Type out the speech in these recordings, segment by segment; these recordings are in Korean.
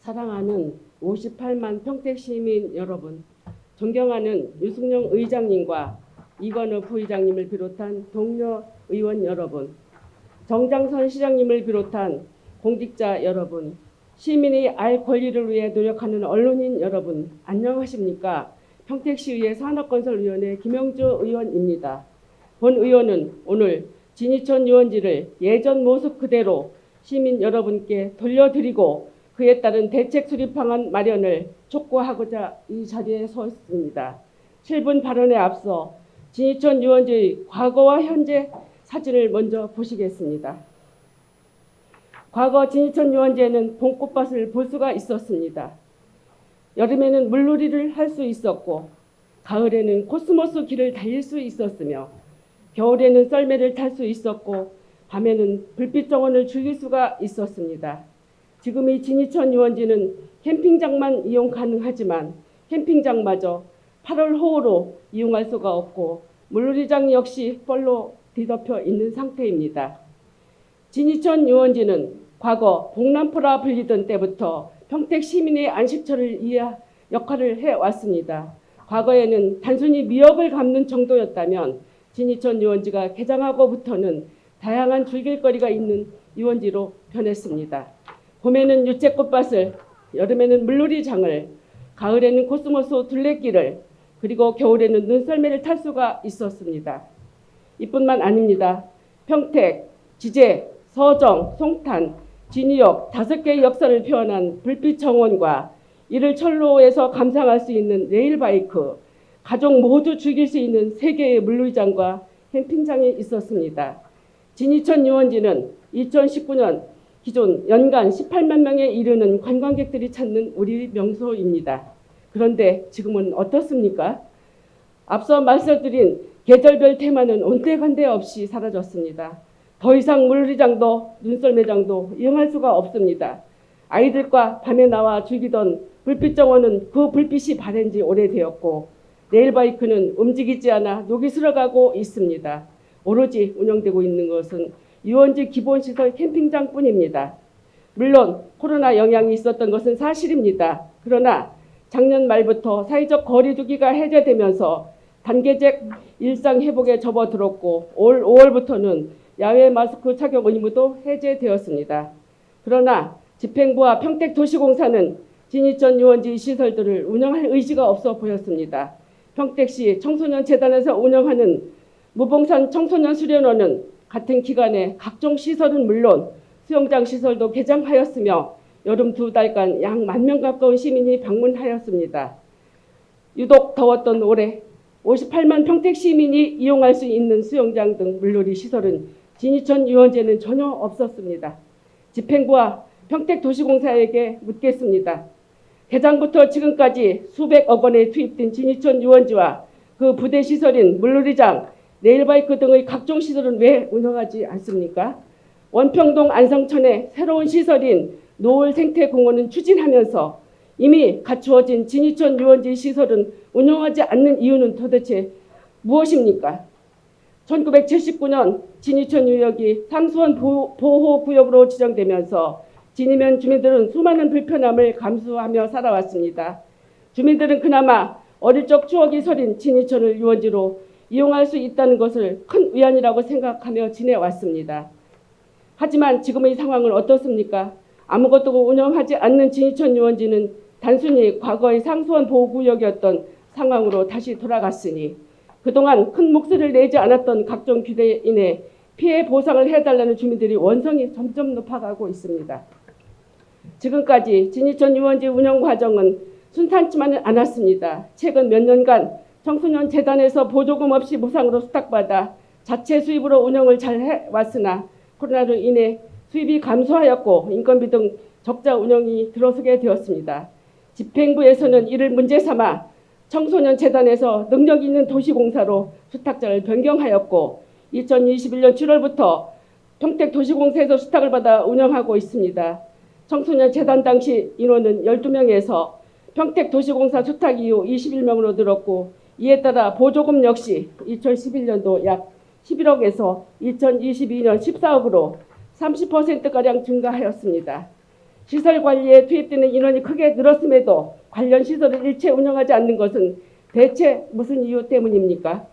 사랑하는 58만 평택 시민 여러분, 존경하는 유승용 의장님과 이건우 부의장님을 비롯한 동료 의원 여러분, 정장선 시장님을 비롯한 공직자 여러분, 시민이 알 권리를 위해 노력하는 언론인 여러분, 안녕하십니까? 평택시의회 산업건설위원회 김영주 의원입니다. 본 의원은 오늘 진이천 유원지를 예전 모습 그대로 시민 여러분께 돌려드리고 그에 따른 대책 수립 방안 마련을 촉구하고자 이 자리에 섰습니다. 7분 발언에 앞서 진이천 유원지의 과거와 현재 사진을 먼저 보시겠습니다. 과거 진이천 유원지에는 봄꽃밭을 볼 수가 있었습니다. 여름에는 물놀이를 할 수 있었고 가을에는 코스모스 길을 달릴 수 있었으며 겨울에는 썰매를 탈 수 있었고 밤에는 불빛 정원을 즐길 수가 있었습니다. 지금 이 진이천 유원지는 캠핑장만 이용 가능하지만 캠핑장마저 8월 호우로 이용할 수가 없고 물놀이장 역시 뻘로 뒤덮여 있는 상태입니다. 진이천 유원지는 과거 복남포라 불리던 때부터 평택 시민의 안식처를 역할을 해왔습니다. 과거에는 단순히 미역을 감는 정도였다면 진이천 유원지가 개장하고부터는 다양한 즐길거리가 있는 유원지로 변했습니다. 봄에는 유채꽃밭을, 여름에는 물놀이장을, 가을에는 코스모스 둘레길을, 그리고 겨울에는 눈썰매를 탈 수가 있었습니다. 이뿐만 아닙니다. 평택, 지제, 서정, 송탄, 진이역 5개의 역사를 표현한 불빛 정원과 이를 철로에서 감상할 수 있는 레일바이크, 가족 모두 즐길 수 있는 3개의 물놀이장과 캠핑장이 있었습니다. 진이천 유원지는 2019년 기존 연간 18만 명에 이르는 관광객들이 찾는 우리 명소입니다. 그런데 지금은 어떻습니까? 앞서 말씀드린 계절별 테마는 온데간데 없이 사라졌습니다. 더 이상 물놀이장도 눈썰매장도 이용할 수가 없습니다. 아이들과 밤에 나와 즐기던 불빛정원은 그 불빛이 바랜 지 오래되었고 레일바이크는 움직이지 않아 녹이 슬어가고 있습니다. 오로지 운영되고 있는 것은 유원지 기본시설 캠핑장뿐입니다. 물론 코로나 영향이 있었던 것은 사실입니다. 그러나 작년 말부터 사회적 거리 두기가 해제되면서 단계적 일상 회복에 접어들었고 올 5월부터는 야외 마스크 착용 의무도 해제되었습니다. 그러나 집행부와 평택도시공사는 진이천 유원지 시설들을 운영할 의지가 없어 보였습니다. 평택시 청소년재단에서 운영하는 무봉산 청소년 수련원은 같은 기간에 각종 시설은 물론 수영장 시설도 개장하였으며 여름 2달간 약 10,000명 가까운 시민이 방문하였습니다. 유독 더웠던 올해 58만 평택 시민이 이용할 수 있는 수영장 등 물놀이 시설은 진이천 유원지에는 전혀 없었습니다. 집행부와 평택도시공사에게 묻겠습니다. 개장부터 지금까지 수백억 원에 투입된 진이천 유원지와 그 부대 시설인 물놀이장, 레일바이크 등의 각종 시설은 왜 운영하지 않습니까? 원평동 안성천의 새로운 시설인 노을 생태공원은 추진하면서 이미 갖추어진 진이천 유원지 시설은 운영하지 않는 이유는 도대체 무엇입니까? 1979년 진이천 유역이 상수원 보호구역으로 지정되면서 진이면 주민들은 수많은 불편함을 감수하며 살아왔습니다. 주민들은 그나마 어릴 적 추억이 서린 진이천을 유원지로 이용할 수 있다는 것을 큰 위안이라고 생각하며 지내왔습니다. 하지만 지금의 상황은 어떻습니까? 아무것도 운영하지 않는 진이천 유원지는 단순히 과거의 상수원 보호구역이었던 상황으로 다시 돌아갔으니 그동안 큰 목소리를 내지 않았던 각종 규제에 인해 피해 보상을 해달라는 주민들이 원성이 점점 높아가고 있습니다. 지금까지 진이천 유원지 운영 과정은 순탄치만은 않았습니다. 최근 몇 년간 청소년 재단에서 보조금 없이 무상으로 수탁받아 자체 수입으로 운영을 잘 해왔으나 코로나로 인해 수입이 감소하였고 인건비 등 적자 운영이 들어서게 되었습니다. 집행부에서는 이를 문제 삼아 청소년 재단에서 능력 있는 도시공사로 수탁자를 변경하였고 2021년 7월부터 평택도시공사에서 수탁을 받아 운영하고 있습니다. 청소년 재단 당시 인원은 12명에서 평택도시공사 수탁 이후 21명으로 늘었고 이에 따라 보조금 역시 2011년도 약 11억에서 2022년 14억으로 30%가량 증가하였습니다. 시설 관리에 투입되는 인원이 크게 늘었음에도 관련 시설을 일체 운영하지 않는 것은 대체 무슨 이유 때문입니까?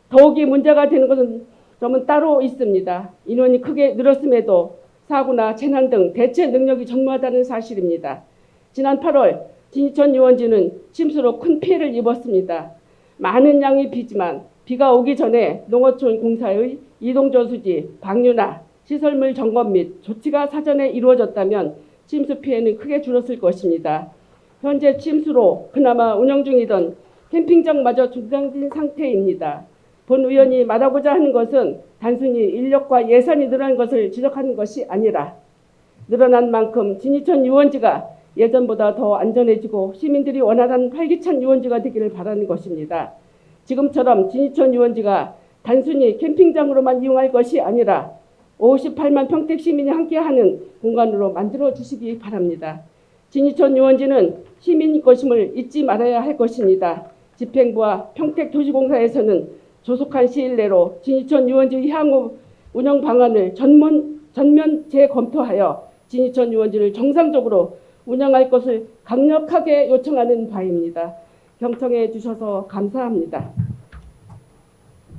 더욱이 문제가 되는 것은 점은 따로 있습니다. 인원이 크게 늘었음에도 사고나 재난 등 대체 능력이 전무하다는 사실입니다. 지난 8월 진이천 유원지는 침수로 큰 피해를 입었습니다. 많은 양의 비지만 비가 오기 전에 농어촌 공사의 이동저수지, 방류나 시설물 점검 및 조치가 사전에 이루어졌다면 침수 피해는 크게 줄었을 것입니다. 현재 침수로 그나마 운영 중이던 캠핑장마저 중단된 상태입니다. 본 의원이 말하고자 하는 것은 단순히 인력과 예산이 늘어난 것을 지적하는 것이 아니라 늘어난 만큼 진이천 유원지가 예전보다 더 안전해지고 시민들이 원하는 활기찬 유원지가 되기를 바라는 것입니다. 지금처럼 진이천 유원지가 단순히 캠핑장으로만 이용할 것이 아니라 58만 평택 시민이 함께하는 공간으로 만들어 주시기 바랍니다. 진이천 유원지는 시민 것임을 잊지 말아야 할 것입니다. 집행부와 평택도시공사에서는 조속한 시일 내로 진이천 유원지 향후 운영 방안을 전면 재검토하여 진이천 유원지를 정상적으로 운영할 것을 강력하게 요청하는 바입니다. 경청해 주셔서 감사합니다.